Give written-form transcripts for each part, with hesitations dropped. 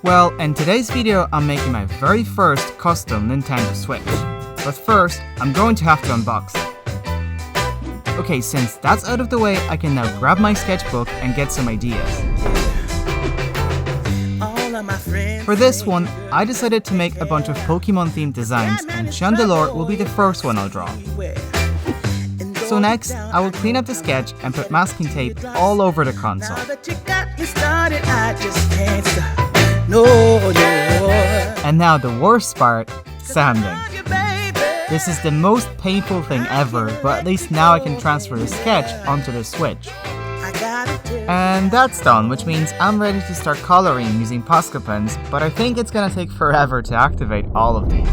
Well, in today's video, I'm making my very first custom Nintendo Switch. But first, I'm going to have to unbox it. Okay, since that's out of the way, I can now grab my sketchbook and get some ideas. For this one, I decided to make a bunch of Pokemon themed designs, and Chandelure will be the first one I'll draw. So next, I will clean up the sketch and put masking tape all over the console. And now the worst part, sanding. This is the most painful thing ever, but at least now I can transfer the sketch onto the Switch. And that's done, which means I'm ready to start coloring using Posca pens, but I think it's gonna take forever to activate all of these.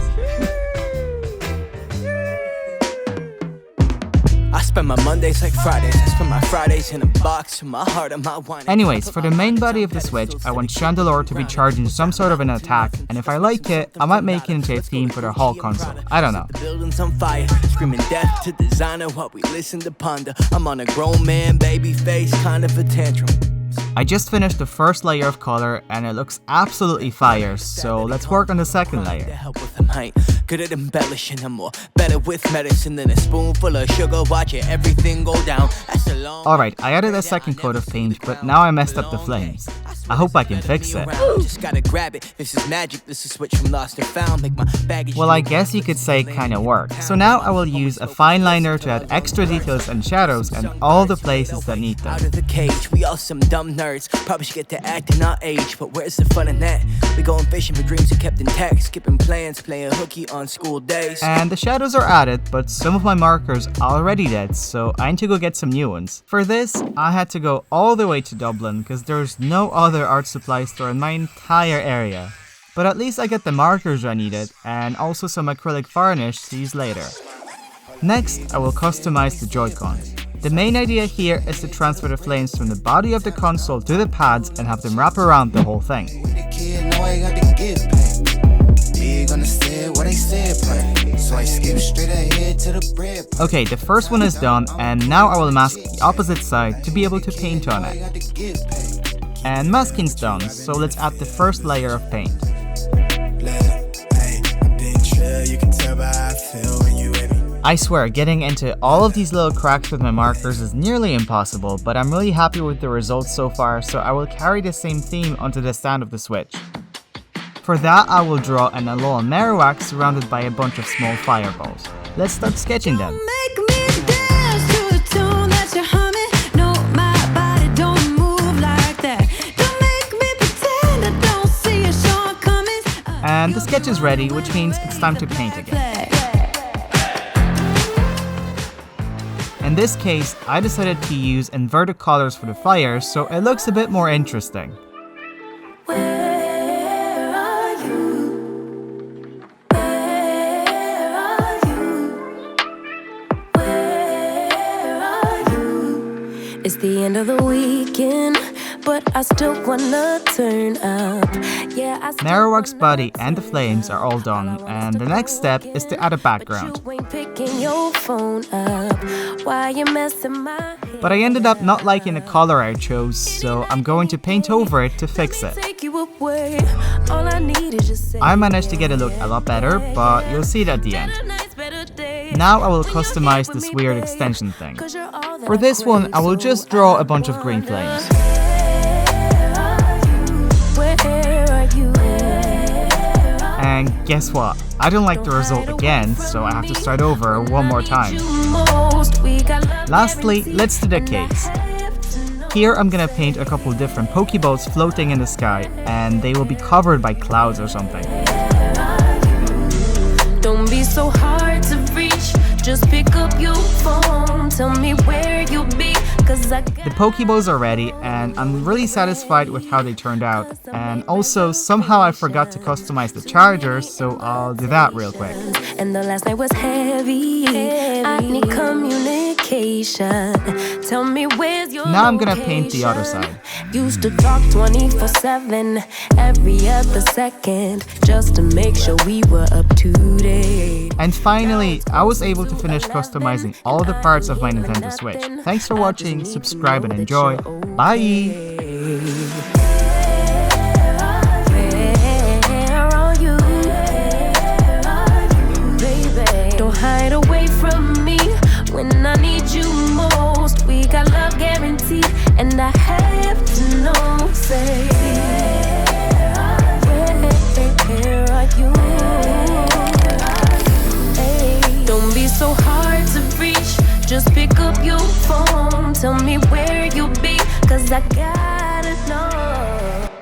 I spend my Mondays like Fridays, I spend my Fridays in a box with my heart and my wine. Anyways, for the main body of the Switch, I want Chandelure to be charging some sort of an attack, and if I like it, I might make it into a theme for the whole console. I don't know. The building's on fire, screaming death to designer while we listen to ponder. I'm on a grown man, baby face, kind of a tantrum. I just finished the first layer of color and it looks absolutely fire, so let's work on the second layer. Good at embellishing them more, better with medicine than a spoonful of sugar, watching everything go down. Alright, I added a second coat of paint, but now I messed up the flames. I hope I can fix it. Just gotta grab it. This is magic, this is switch from lost and found. Make my baggage. Well, I guess you could say it kinda worked. So now I will use a fine liner to add extra details and shadows in all the places that need them. Out of the cage, we all some dumb nerds. Probably should get to acting our age, but where's the fun in that? We going fishing for dreams are kept intact, skipping plans, playing hooky on school days. And the shadows are added, but some of my markers are already dead, so I need to go get some new ones. For this, I had to go all the way to Dublin, because there's no other art supply store in my entire area. But at least I get the markers I needed, and also some acrylic varnish to use later. Next, I will customize the Joy-Cons. The main idea here is to transfer the flames from the body of the console to the pads and have them wrap around the whole thing. Okay, the first one is done, and now I will mask the opposite side to be able to paint on it. And masking's done, so let's add the first layer of paint. I swear, getting into all of these little cracks with my markers is nearly impossible, but I'm really happy with the results so far, so I will carry the same theme onto the stand of the Switch. For that, I will draw an Alolan Marowak surrounded by a bunch of small fireballs. Let's start sketching them. And the sketch is ready, which means it's time to paint again. In this case, I decided to use inverted colors for the fire, so it looks a bit more interesting. It's the end of the weekend, but I still wanna turn up. Yeah, Marowak's body and the flames are all done, and the next step is to add a background. But I ended up not liking the color I chose, so I'm going to paint over it to fix it. I managed to get it look a lot better, but you'll see it at the end. Now I will customize this weird extension thing. For this one, I will just draw a bunch of green flames. And guess what? I don't like the result again, so I have to start over one more time. Lastly, let's do the case. Here I'm gonna paint a couple different Pokeballs floating in the sky, and they will be covered by clouds or something. Don't be so hard to reach, just pick up your phone, tell me where you'll be. The Pokeballs are ready, and I'm really satisfied with how they turned out. And also, somehow I forgot to customize the chargers, so I'll do that real quick. And the last night was heavy. I need communication. Tell me where's your Now I'm gonna paint the other side. Used to talk 24/7, every other second, just to make sure we were up to date. And finally, I was able to finish customizing all the parts of my Nintendo Switch. Thanks for watching, subscribe and enjoy. Bye! tell me where you'll be, 'cause I gotta know.